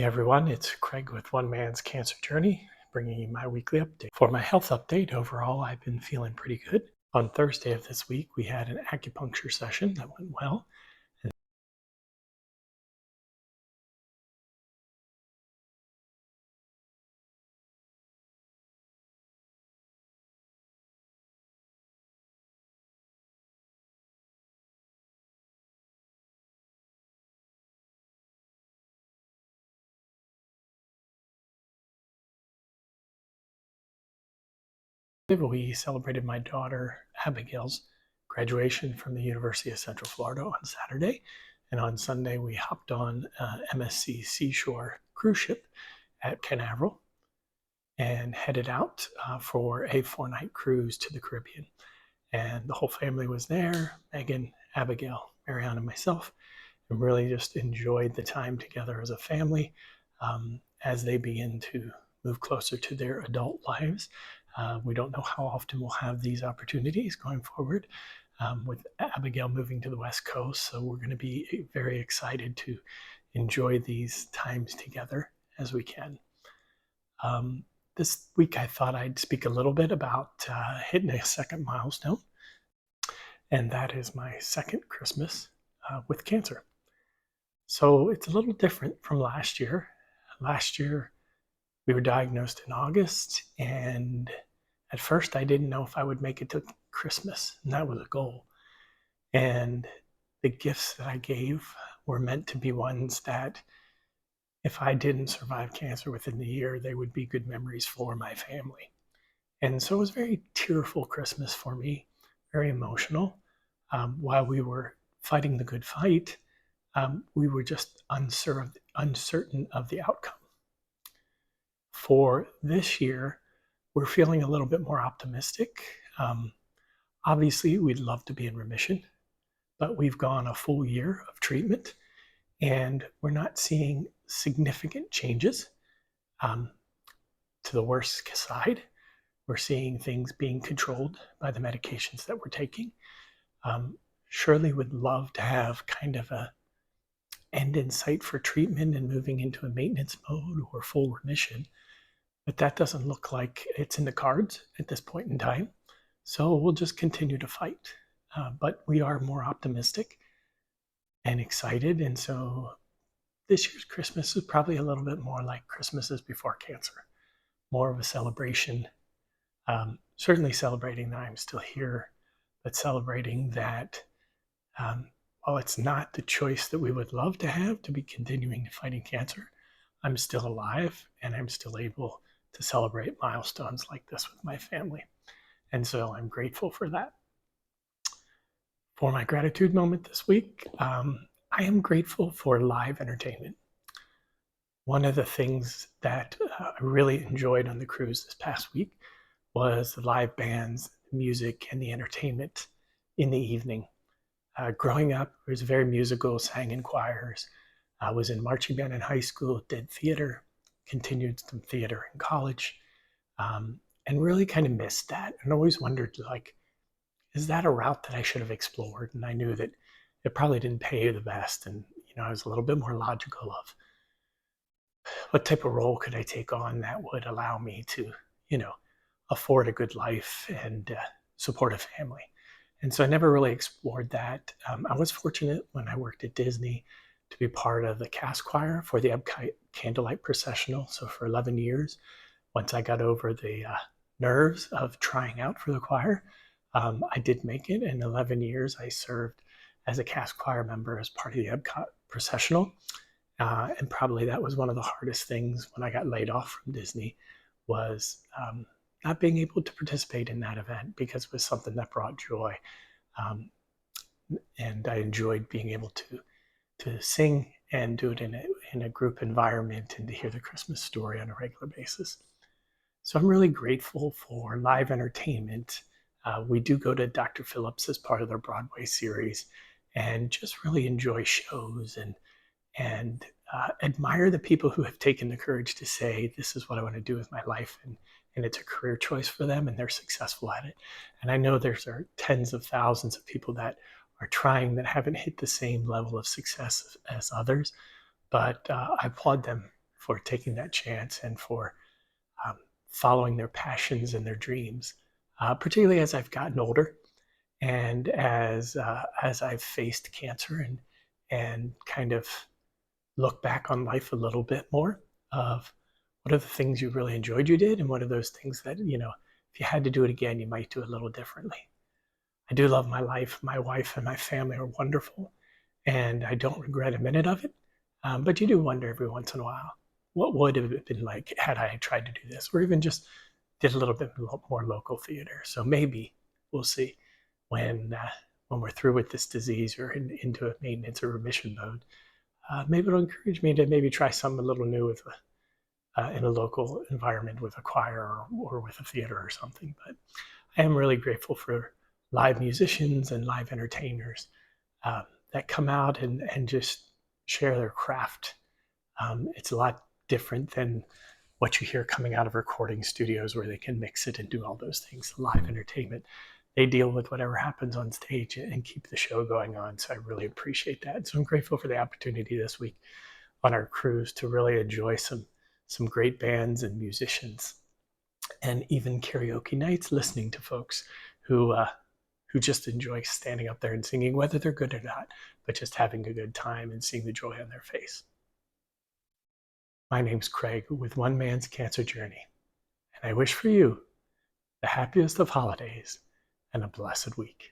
Hey everyone, it's Craig with One Man's Cancer Journey, bringing you my weekly update. For my health update, overall, I've been feeling pretty good. On Thursday of this week, we had an acupuncture session that went well. And we celebrated my daughter Abigail's graduation from the University of Central Florida on Saturday. And on Sunday, we hopped on MSC Seashore cruise ship at Canaveral and headed out for a 4-night cruise to the Caribbean. And the whole family was there, Megan, Abigail, Marianne, and myself, and really just enjoyed the time together as a family as they begin to move closer to their adult lives. We don't know how often we'll have these opportunities going forward with Abigail moving to the West Coast. So we're going to be very excited to enjoy these times together as we can. This week, I thought I'd speak a little bit about hitting a second milestone, and that is my second Christmas with cancer. So it's a little different from last year. Last year, we were diagnosed in August, and at first, I didn't know if I would make it to Christmas, and that was a goal. And the gifts that I gave were meant to be ones that, if I didn't survive cancer within the year, they would be good memories for my family. And so it was a very tearful Christmas for me, very emotional. While we were fighting the good fight, we were just uncertain of the outcome. For this year, we're feeling a little bit more optimistic. Obviously, we'd love to be in remission, but we've gone a full year of treatment and we're not seeing significant changes to the worst side. We're seeing things being controlled by the medications that we're taking. Surely would love to have kind of a end in sight for treatment and moving into a maintenance mode or full remission, but that doesn't look like it's in the cards at this point in time. So we'll just continue to fight. But we are more optimistic and excited. And so this year's Christmas is probably a little bit more like Christmases before cancer, more of a celebration. Certainly celebrating that I'm still here, but celebrating that while it's not the choice that we would love to have to be continuing fighting cancer, I'm still alive and I'm still able to celebrate milestones like this with my family. And so I'm grateful for that. For my gratitude moment this week, I am grateful for live entertainment. One of the things that I really enjoyed on the cruise this past week was the live bands, the music, and the entertainment in the evening. Growing up, I was very musical, sang in choirs. I was in marching band in high school, did theater, continued some theater in college, and really kind of missed that and always wondered, like, is that a route that I should have explored? And I knew that it probably didn't pay the best. And, I was a little bit more logical of what type of role could I take on that would allow me to, afford a good life and support a family. And so I never really explored that. I was fortunate when I worked at Disney to be part of the cast choir for the Epcot Candlelight Processional. So for 11 years, once I got over the nerves of trying out for the choir, I did make it. In 11 years, I served as a cast choir member as part of the Epcot Processional. And probably that was one of the hardest things when I got laid off from Disney was not being able to participate in that event because it was something that brought joy. And I enjoyed being able to sing and do it in a group environment and to hear the Christmas story on a regular basis. So I'm really grateful for live entertainment. We do go to Dr. Phillips as part of their Broadway series and just really enjoy shows and admire the people who have taken the courage to say, this is what I want to do with my life. And it's a career choice for them and they're successful at it. And I know there's tens of thousands of people that are trying that haven't hit the same level of success as others, but I applaud them for taking that chance and for um, following their passions and their dreams, particularly as I've gotten older and as I've faced cancer and kind of look back on life a little bit more of what are the things you really enjoyed you did and what are those things that, if you had to do it again, you might do it a little differently. I do love my life. My wife and my family are wonderful, and I don't regret a minute of it. But you do wonder every once in a while, what would have it been like had I tried to do this, or even just did a little bit more local theater. So maybe we'll see when we're through with this disease or into a maintenance or remission mode. Maybe it'll encourage me to maybe try something a little new in a local environment with a choir or with a theater or something. But I am really grateful for live musicians and live entertainers uh, that come out and just share their craft. It's a lot different than what you hear coming out of recording studios where they can mix it and do all those things. Live entertainment, they deal with whatever happens on stage and keep the show going on. So I really appreciate that. So I'm grateful for the opportunity this week on our cruise to really enjoy some great bands and musicians, and even karaoke nights, listening to folks who just enjoy standing up there and singing, whether they're good or not, but just having a good time and seeing the joy on their face. My name's Craig with One Man's Cancer Journey, and I wish for you the happiest of holidays and a blessed week.